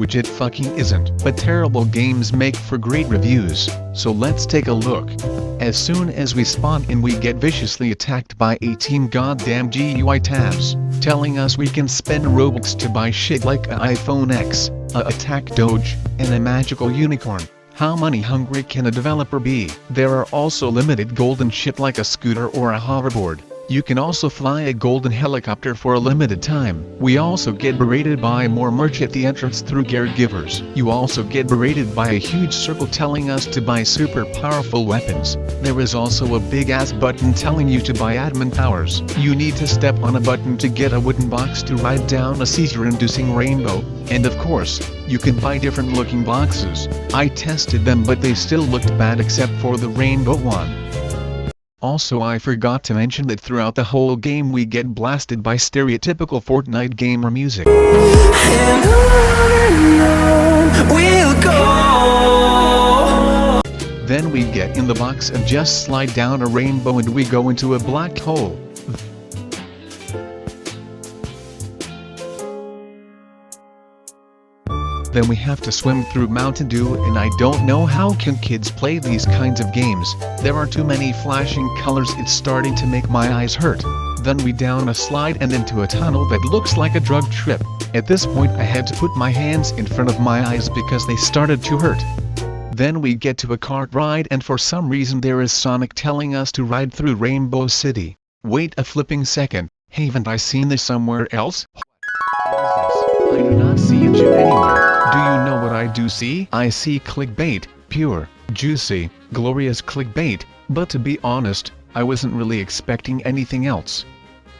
which it fucking isn't. But terrible games make for great reviews, so let's take a look. As soon as we spawn in, we get viciously attacked by 18 goddamn GUI tabs, telling us we can spend Robux to buy shit like a iPhone X, a attack Doge, and a magical unicorn. How money hungry can a developer be? There are also limited golden shit like a scooter or a hoverboard. You can also fly a golden helicopter for a limited time. We also get berated by more merch at the entrance through gear givers. You also get berated by a huge circle telling us to buy super powerful weapons. There is also a big ass button telling you to buy admin powers. You need to step on a button to get a wooden box to ride down a seizure-inducing rainbow. And of course, you can buy different looking boxes. I tested them but they still looked bad except for the rainbow one. Also, I forgot to mention that throughout the whole game we get blasted by stereotypical Fortnite gamer music. And on we'll go. Then we get in the box and just slide down a rainbow and we go into a black hole. Then we have to swim through Mountain Dew, and I don't know how can kids play these kinds of games. There are too many flashing colors, it's starting to make my eyes hurt. Then we down a slide and into a tunnel that looks like a drug trip. At this point I had to put my hands in front of my eyes because they started to hurt. Then we get to a cart ride and for some reason there is Sonic telling us to ride through Rainbow City. Wait a flipping second, haven't I seen this somewhere else? What is this? I do not see a chip anywhere. Do you know what I do see? I see clickbait, pure, juicy, glorious clickbait, but to be honest, I wasn't really expecting anything else.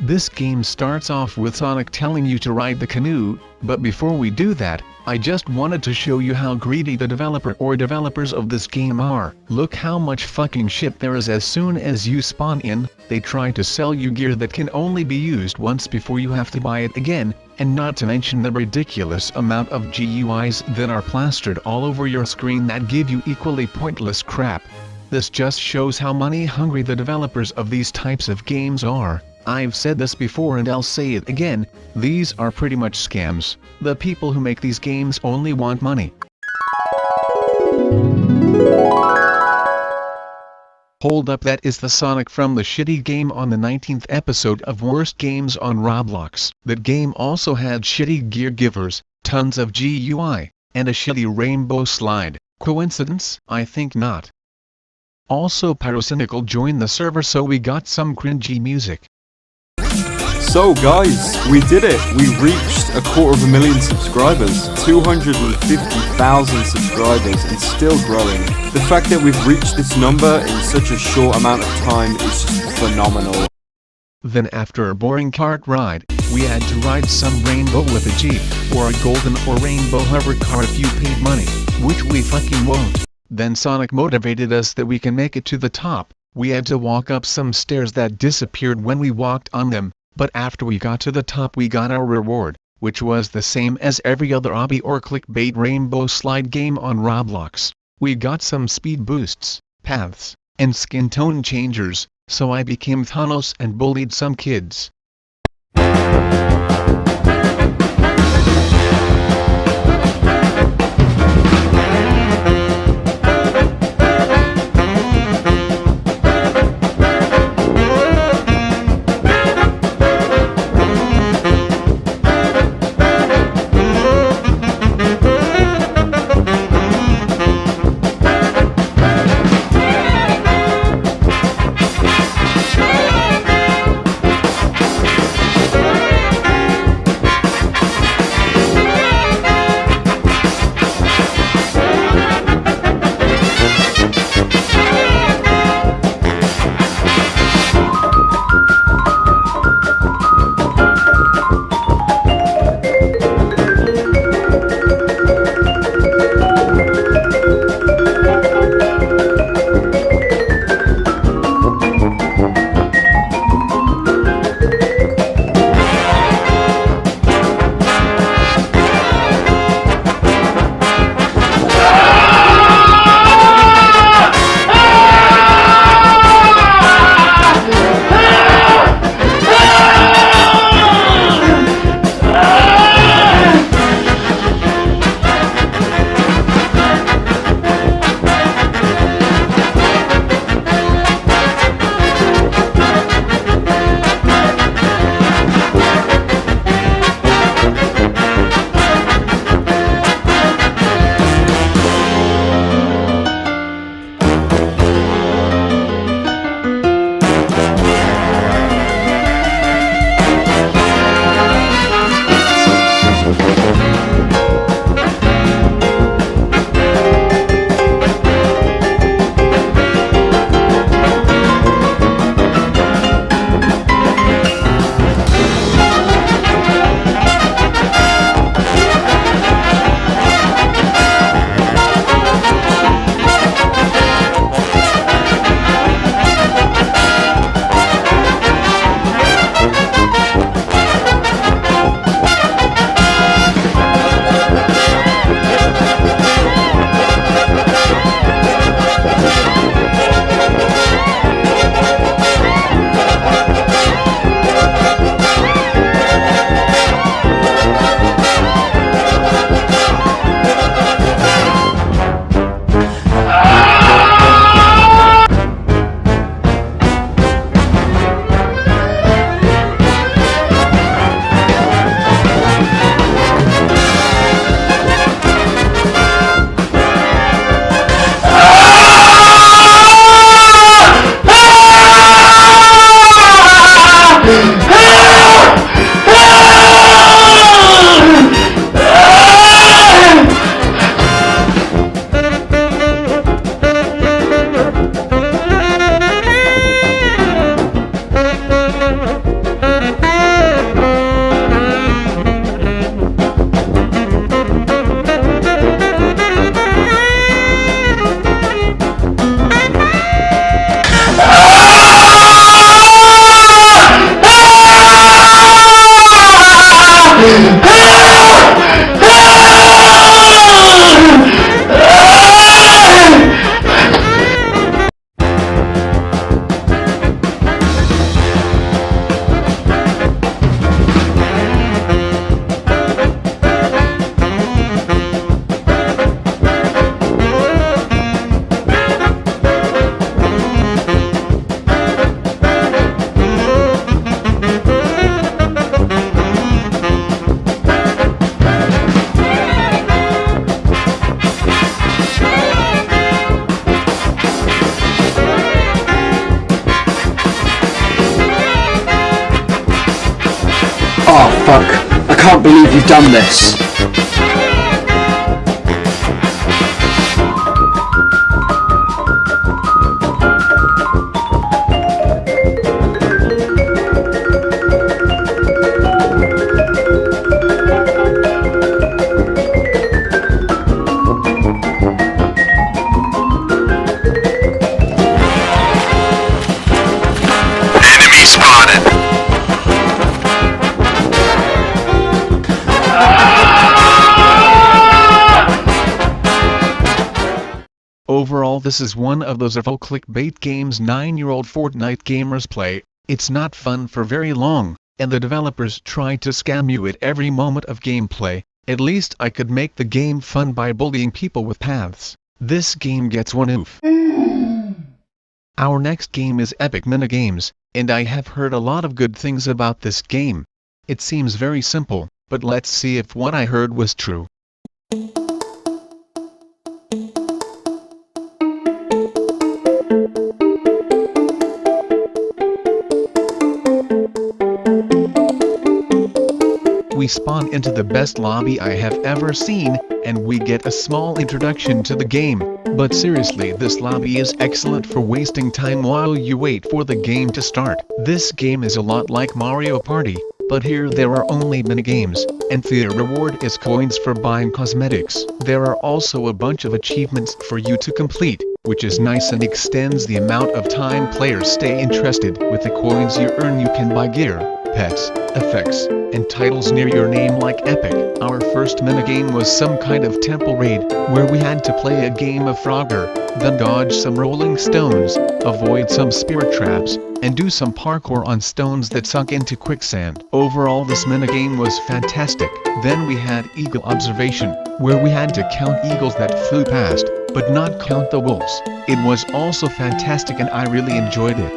This game starts off with Sonic telling you to ride the canoe, but before we do that, I just wanted to show you how greedy the developer or developers of this game are. Look how much fucking shit there is. As soon as you spawn in, they try to sell you gear that can only be used once before you have to buy it again, and not to mention the ridiculous amount of GUIs that are plastered all over your screen that give you equally pointless crap. This just shows how money hungry the developers of these types of games are. I've said this before and I'll say it again, these are pretty much scams. The people who make these games only want money. Hold up, that is the Sonic from the shitty game on the 19th episode of Worst Games on Roblox. That game also had shitty gear givers, tons of GUI, and a shitty rainbow slide. Coincidence? I think not. Also, Pyrocynical joined the server, so we got some cringy music. So guys, we did it! We reached 250,000 subscribers, 250,000 subscribers, and still growing. The fact that we've reached this number in such a short amount of time is just phenomenal. Then after a boring cart ride, we had to ride some rainbow with a jeep, or a golden or rainbow hover car if you paid money, which we fucking won't. Then Sonic motivated us that we can make it to the top. We had to walk up some stairs that disappeared when we walked on them. But after we got to the top we got our reward, which was the same as every other obby or clickbait rainbow slide game on Roblox. We got some speed boosts, paths, and skin tone changers, so I became Thanos and bullied some kids. Oh fuck, I can't believe you've done this. Overall, this is one of those awful clickbait games 9-year-old Fortnite gamers play. It's not fun for very long, and the developers try to scam you at every moment of gameplay. At least I could make the game fun by bullying people with paths. This game gets one oof. Our next game is Epic Minigames, and I have heard a lot of good things about this game. It seems very simple, but let's see if what I heard was true. We spawn into the best lobby I have ever seen, and we get a small introduction to the game. But seriously, this lobby is excellent for wasting time while you wait for the game to start. This game is a lot like Mario Party, but here there are only minigames, and the reward is coins for buying cosmetics. There are also a bunch of achievements for you to complete, which is nice and extends the amount of time players stay interested. With the coins you earn, you can buy gear, pets, effects, and titles near your name like Epic. Our first minigame was some kind of temple raid, where we had to play a game of Frogger, then dodge some rolling stones, avoid some spirit traps, and do some parkour on stones that sunk into quicksand. Overall, this minigame was fantastic. Then we had Eagle Observation, where we had to count eagles that flew past, but not count the wolves. It was also fantastic and I really enjoyed it.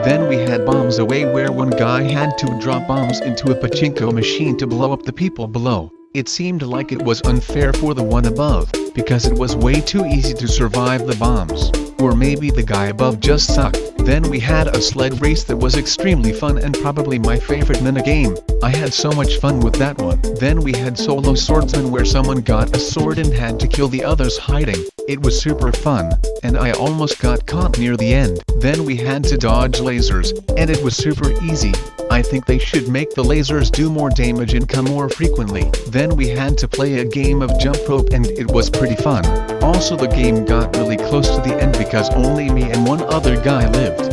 Then we had Bombs Away, where one guy had to drop bombs into a pachinko machine to blow up the people below. It seemed like it was unfair for the one above, because it was way too easy to survive the bombs. Or maybe the guy above just sucked. Then we had a sled race that was extremely fun and probably my favorite minigame. I had so much fun with that one. Then we had Solo Swordsman, where someone got a sword and had to kill the others hiding. It was super fun, and I almost got caught near the end. Then we had to dodge lasers, and it was super easy. I think they should make the lasers do more damage and come more frequently. Then we had to play a game of jump rope and it was pretty fun. Also, the game got really close to the end because only me and one other guy lived.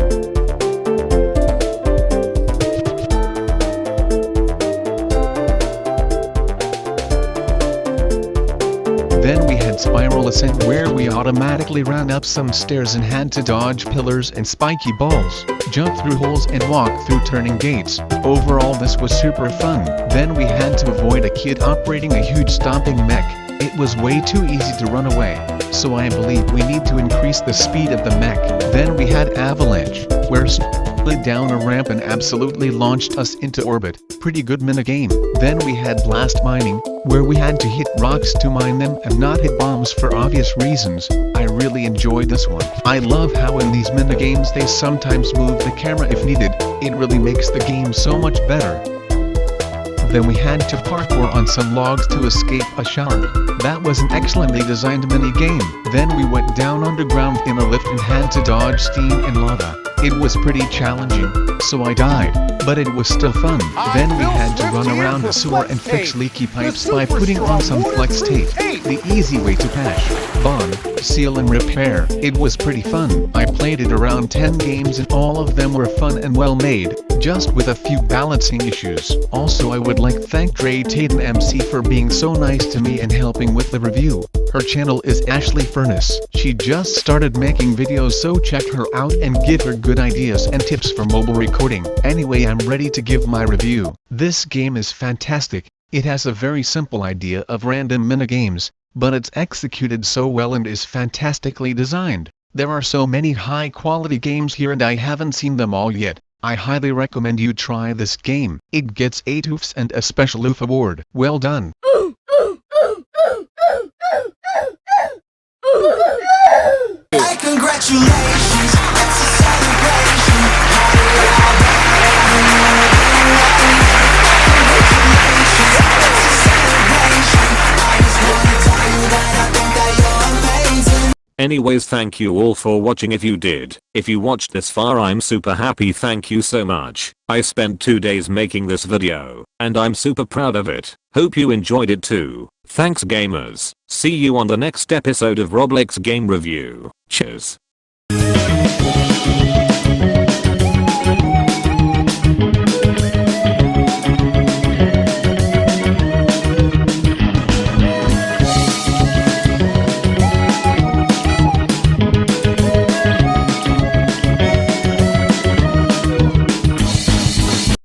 Then we had Spiral Ascent, where we automatically ran up some stairs and had to dodge pillars and spiky balls, jump through holes and walk through turning gates. Overall, this was super fun. Then we had to avoid a kid operating a huge stomping mech. It was way too easy to run away, so I believe we need to increase the speed of the mech. Then we had Avalanche, where slid down a ramp and absolutely launched us into orbit. Pretty good minigame. Then we had Blast Mining, where we had to hit rocks to mine them and not hit bombs for obvious reasons. I really enjoyed this one. I love how in these minigames they sometimes move the camera if needed. It really makes the game so much better. Then we had to parkour on some logs to escape a shark. That was an excellently designed mini-game. Then we went down underground in a lift and had to dodge steam and lava. It was pretty challenging, so I died, but it was still fun. Then we had to run around the sewer and fix leaky pipes by putting on some flex tape. The easy way to patch, bond, seal and repair. It was pretty fun. I played it around 10 games and all of them were fun and well made, just with a few balancing issues. Also, I would like to thank Dre Taden MC for being so nice to me and helping with the review. Her channel is Ashley Furnace. She just started making videos, so check her out and give her good ideas and tips for mobile recording. Anyway, I'm ready to give my review. This game is fantastic. It has a very simple idea of random minigames, but it's executed so well and is fantastically designed. There are so many high-quality games here and I haven't seen them all yet. I highly recommend you try this game. It gets 8 oofs and a special oof award. Well done. Hey, congratulations, it's a celebration. Anyways, thank you all for watching if you did. If you watched this far, I'm super happy, thank you so much. I spent 2 days making this video, and I'm super proud of it. Hope you enjoyed it too. Thanks gamers. See you on the next episode of Roblox Game Review. Cheers.